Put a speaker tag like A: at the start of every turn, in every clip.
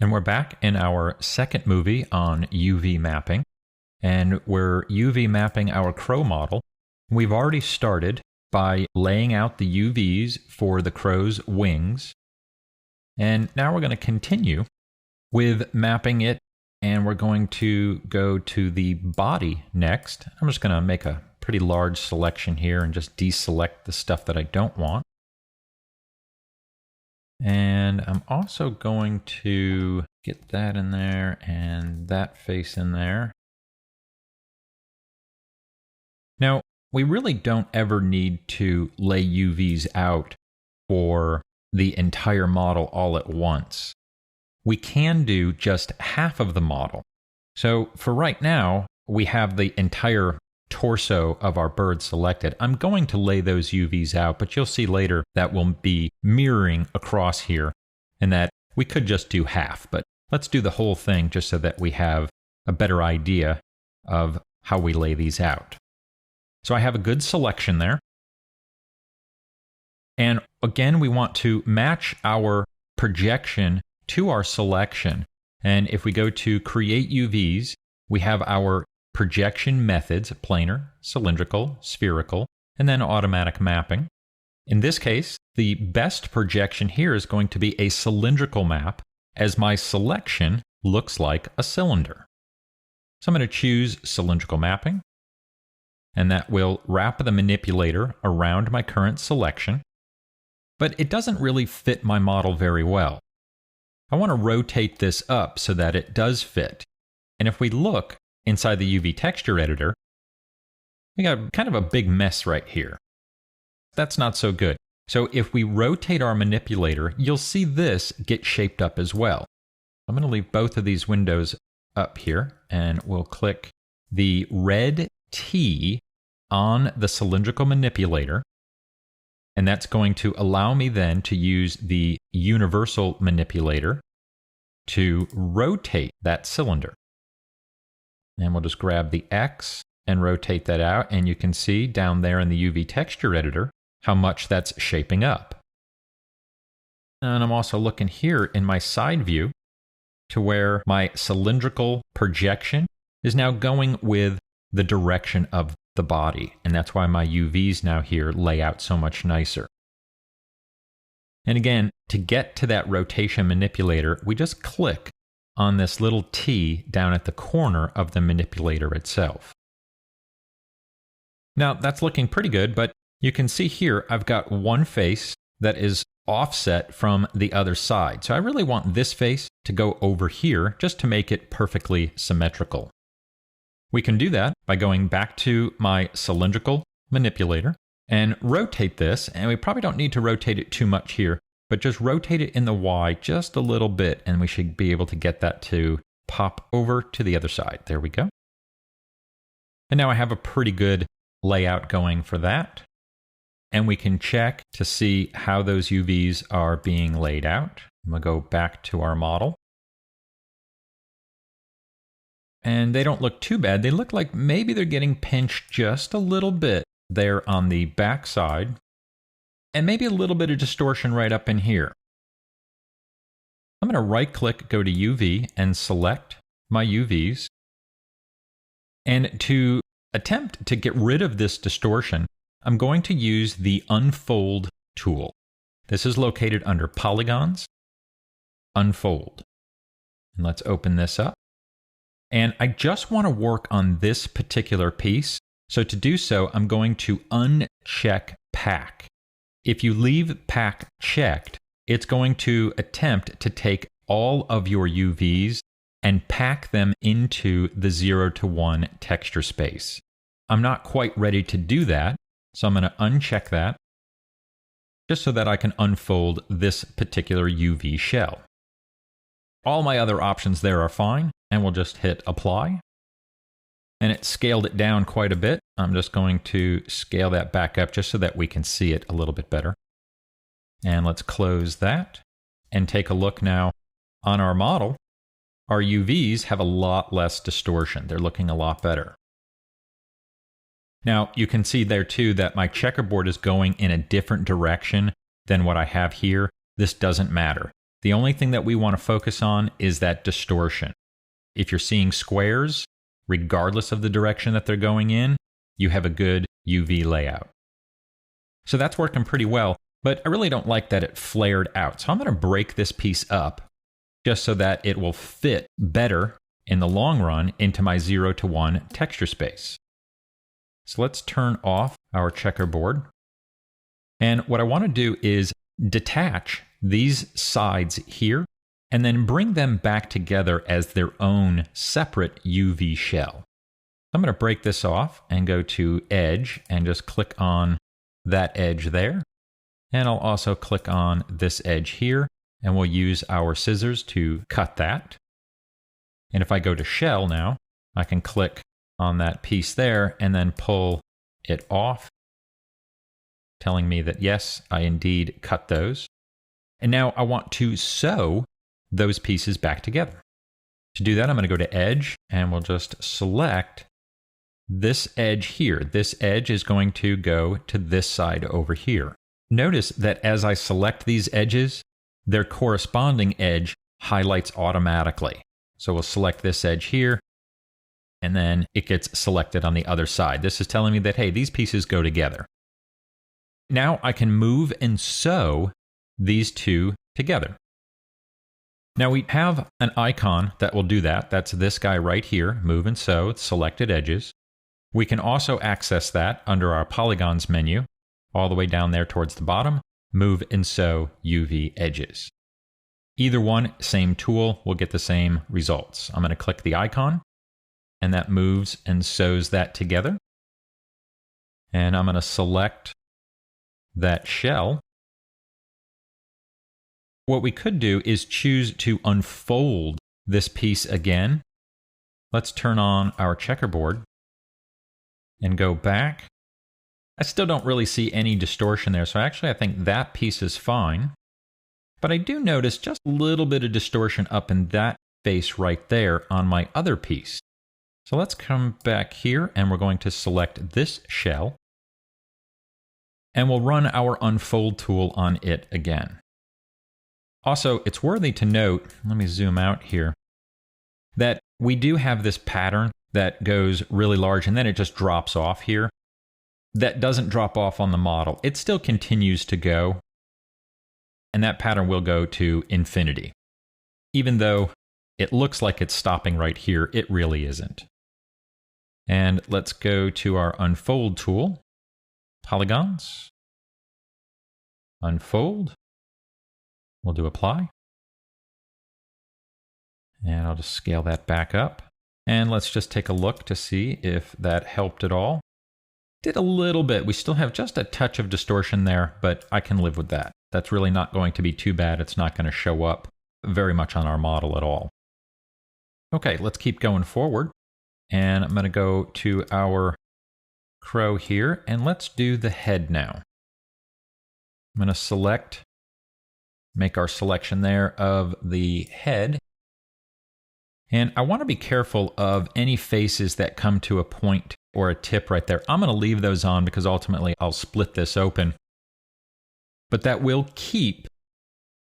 A: And we're back in our second movie on UV mapping, and we're UV mapping our crow model. We've already started by laying out the UVs for the crow's wings, and now we're going to continue with mapping it, and we're going to go to the body next. I'm just going to make a pretty large selection here and just deselect the stuff that I don't want. And I'm also going to get that in there and that face in there. Now, we really don't ever need to lay UVs out for the entire model all at once. We can do just half of the model. So for right now, we have the entire torso of our bird selected. I'm going to lay those UVs out, but you'll see later that will be mirroring across here and that we could just do half, but let's do the whole thing just so that we have a better idea of how we lay these out. So I have a good selection there. And again, we want to match our projection to our selection. And if we go to create UVs, we have our projection methods: planar, cylindrical, spherical, and then automatic mapping. In this case, the best projection here is going to be a cylindrical map, as my selection looks like a cylinder. So I'm going to choose cylindrical mapping, and that will wrap the manipulator around my current selection, but it doesn't really fit my model very well. I want to rotate this up so that it does fit. And if we look inside the UV texture editor, we got kind of a big mess right here. That's not so good. So if we rotate our manipulator, you'll see this get shaped up as well. I'm going to leave both of these windows up here, and we'll click the red T on the cylindrical manipulator. And that's going to allow me then to use the universal manipulator to rotate that cylinder. And we'll just grab the X and rotate that out, and you can see down there in the UV texture editor how much that's shaping up. And I'm also looking here in my side view to where my cylindrical projection is now going with the direction of the body, and that's why my UVs now here lay out so much nicer. And again, to get to that rotation manipulator, we just click on this little T down at the corner of the manipulator itself. Now that's looking pretty good, but you can see here I've got one face that is offset from the other side. So I really want this face to go over here just to make it perfectly symmetrical. We can do that by going back to my cylindrical manipulator and rotate this, and we probably don't need to rotate it too much here, but just rotate it in the Y just a little bit, and we should be able to get that to pop over to the other side. There we go. And now I have a pretty good layout going for that. And we can check to see how those UVs are being laid out. I'm going to go back to our model. And they don't look too bad. They look like maybe they're getting pinched just a little bit there on the back side, and maybe a little bit of distortion right up in here. I'm going to right-click, go to UV, and select my UVs. And to attempt to get rid of this distortion, I'm going to use the Unfold tool. This is located under Polygons, Unfold. And let's open this up. And I just want to work on this particular piece. So to do so, I'm going to uncheck Pack. If you leave Pack checked, it's going to attempt to take all of your UVs and pack them into the 0 to 1 texture space. I'm not quite ready to do that, so I'm going to uncheck that just so that I can unfold this particular UV shell. All my other options there are fine, and we'll just hit Apply. And it scaled it down quite a bit. I'm just going to scale that back up just so that we can see it a little bit better. And let's close that and take a look now on our model. Our UVs have a lot less distortion. They're looking a lot better. Now, you can see there too that my checkerboard is going in a different direction than what I have here. This doesn't matter. The only thing that we want to focus on is that distortion. If you're seeing squares, regardless of the direction that they're going in, you have a good UV layout. So that's working pretty well, but I really don't like that it flared out. So I'm going to break this piece up just so that it will fit better in the long run into my 0 to 1 texture space. So let's turn off our checkerboard. And what I want to do is detach these sides here and then bring them back together as their own separate UV shell. I'm going to break this off and go to Edge and just click on that edge there. And I'll also click on this edge here, and we'll use our scissors to cut that. And if I go to Shell now, I can click on that piece there and then pull it off, telling me that yes, I indeed cut those. And now I want to sew those pieces back together. To do that, I'm going to go to Edge, and we'll just select this edge here. This edge is going to go to this side over here. Notice that as I select these edges, their corresponding edge highlights automatically. So we'll select this edge here, and then it gets selected on the other side. This is telling me that, hey, these pieces go together. Now I can move and sew these two together. Now we have an icon that will do that. That's this guy right here, Move and Sew, Selected Edges. We can also access that under our Polygons menu, all the way down there towards the bottom, Move and Sew UV Edges. Either one, same tool, will get the same results. I'm going to click the icon, and that moves and sews that together. And I'm going to select that shell. What we could do is choose to unfold this piece again. Let's turn on our checkerboard and go back. I still don't really see any distortion there, so actually I think that piece is fine. But I do notice just a little bit of distortion up in that face right there on my other piece. So let's come back here, and we're going to select this shell, and we'll run our unfold tool on it again. Also, it's worthy to note, let me zoom out here, that we do have this pattern that goes really large and then it just drops off here. That doesn't drop off on the model. It still continues to go, and that pattern will go to infinity. Even though it looks like it's stopping right here, it really isn't. And let's go to our unfold tool, Polygons, unfold. We'll do apply. And I'll just scale that back up. And let's just take a look to see if that helped at all. Did a little bit. We still have just a touch of distortion there, but I can live with that. That's really not going to be too bad. It's not going to show up very much on our model at all. Okay, let's keep going forward. And I'm going to go to our crow here, and let's do the head now. I'm going to select, make our selection there of the head. And I want to be careful of any faces that come to a point or a tip right there. I'm going to leave those on because ultimately I'll split this open. But that will keep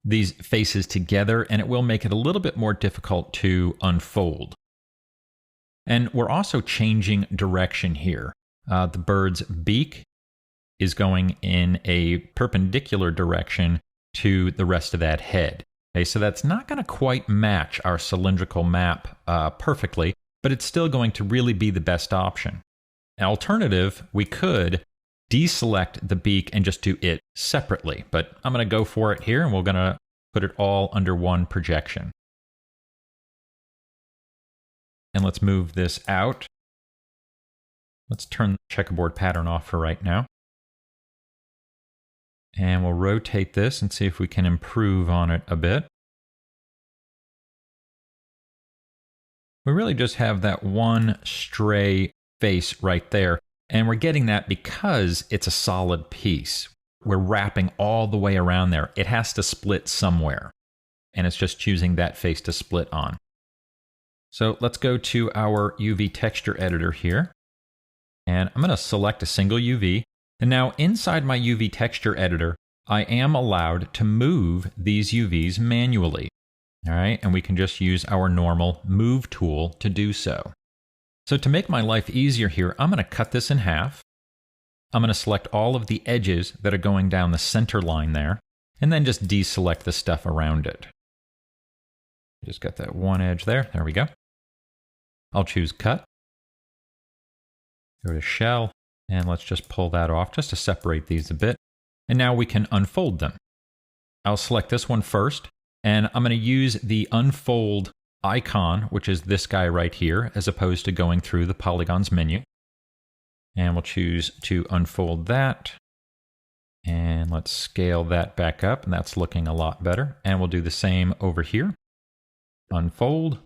A: these faces together, and it will make it a little bit more difficult to unfold. And we're also changing direction here. The bird's beak is going in a perpendicular direction to the rest of that head. Okay, so that's not going to quite match our cylindrical map perfectly, but it's still going to really be the best option. An alternative, we could deselect the beak and just do it separately, but I'm going to go for it here, and we're going to put it all under one projection. And let's move this out. Let's turn the checkerboard pattern off for right now. And we'll rotate this and see if we can improve on it a bit. We really just have that one stray face right there. And we're getting that because it's a solid piece. We're wrapping all the way around there. It has to split somewhere. And it's just choosing that face to split on. So let's go to our UV texture editor here. And I'm going to select a single UV. And now inside my UV texture editor, I am allowed to move these UVs manually. All right, and we can just use our normal move tool to do so. So to make my life easier here, I'm going to cut this in half. I'm going to select all of the edges that are going down the center line there, and then just deselect the stuff around it. Just got that one edge there. There we go. I'll choose cut. Go to shell, and let's just pull that off just to separate these a bit. And now we can unfold them. I'll select this one first, and I'm going to use the unfold icon, which is this guy right here, as opposed to going through the polygons menu. And we'll choose to unfold that. And let's scale that back up, and that's looking a lot better. And we'll do the same over here. Unfold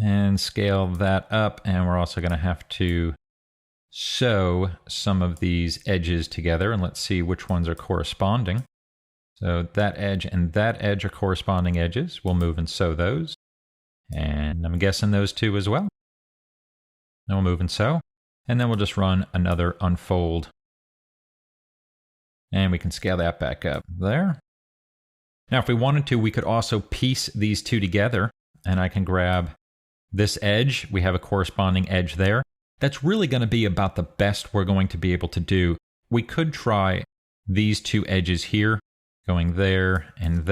A: and scale that up, and we're also going to have to sew some of these edges together, and let's see which ones are corresponding. So that edge and that edge are corresponding edges. We'll move and sew those, and I'm guessing those two as well. Then we'll move and sew, and then we'll just run another unfold, and we can scale that back up there. Now if we wanted to, we could also piece these two together, and I can grab this edge. We have a corresponding edge there. That's really going to be about the best we're going to be able to do. We could try these two edges here, going there, and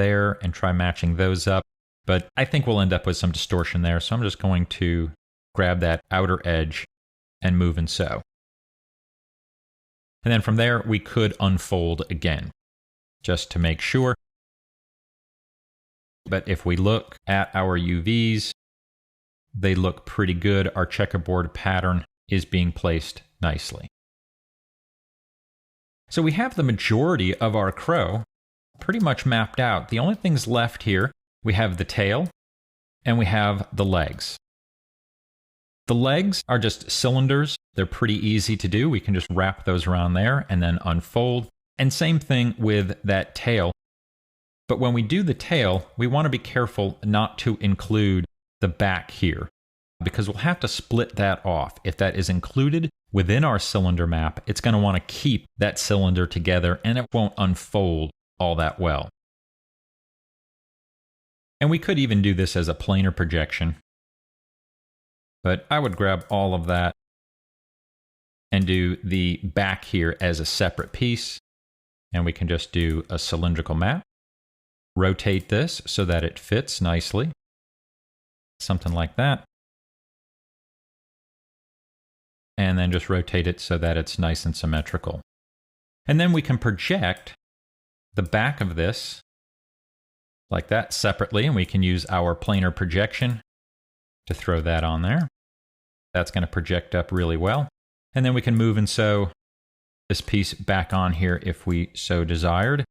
A: try matching those up. But I think we'll end up with some distortion there. So I'm just going to grab that outer edge and move and sew. And then from there, we could unfold again, just to make sure. But if we look at our UVs, they look pretty good. Our checkerboard pattern is being placed nicely. So we have the majority of our crow pretty much mapped out. The only things left here, we have the tail and we have the legs. The legs are just cylinders. They're pretty easy to do. We can just wrap those around there and then unfold. And same thing with that tail. But when we do the tail, we want to be careful not to include the back here, because we'll have to split that off. If that is included within our cylinder map, it's going to want to keep that cylinder together and it won't unfold all that well. And we could even do this as a planar projection, but I would grab all of that and do the back here as a separate piece, and we can just do a cylindrical map. Rotate this so that it fits nicely, something like that. And then just rotate it so that it's nice and symmetrical. And then we can project the back of this like that separately, and we can use our planar projection to throw that on there. That's going to project up really well. And then we can move and sew this piece back on here if we so desired.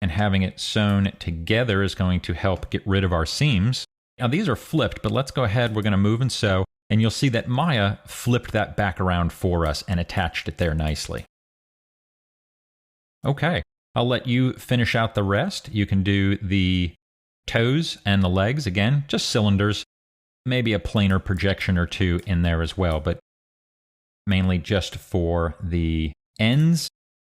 A: And having it sewn together is going to help get rid of our seams. Now these are flipped, but let's go ahead. We're going to move and sew. And you'll see that Maya flipped that back around for us and attached it there nicely. Okay, I'll let you finish out the rest. You can do the toes and the legs, again, just cylinders, maybe a planar projection or two in there as well, but mainly just for the ends.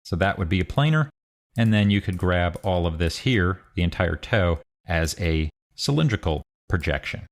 A: So that would be a planar. And then you could grab all of this here, the entire toe, as a cylindrical projection.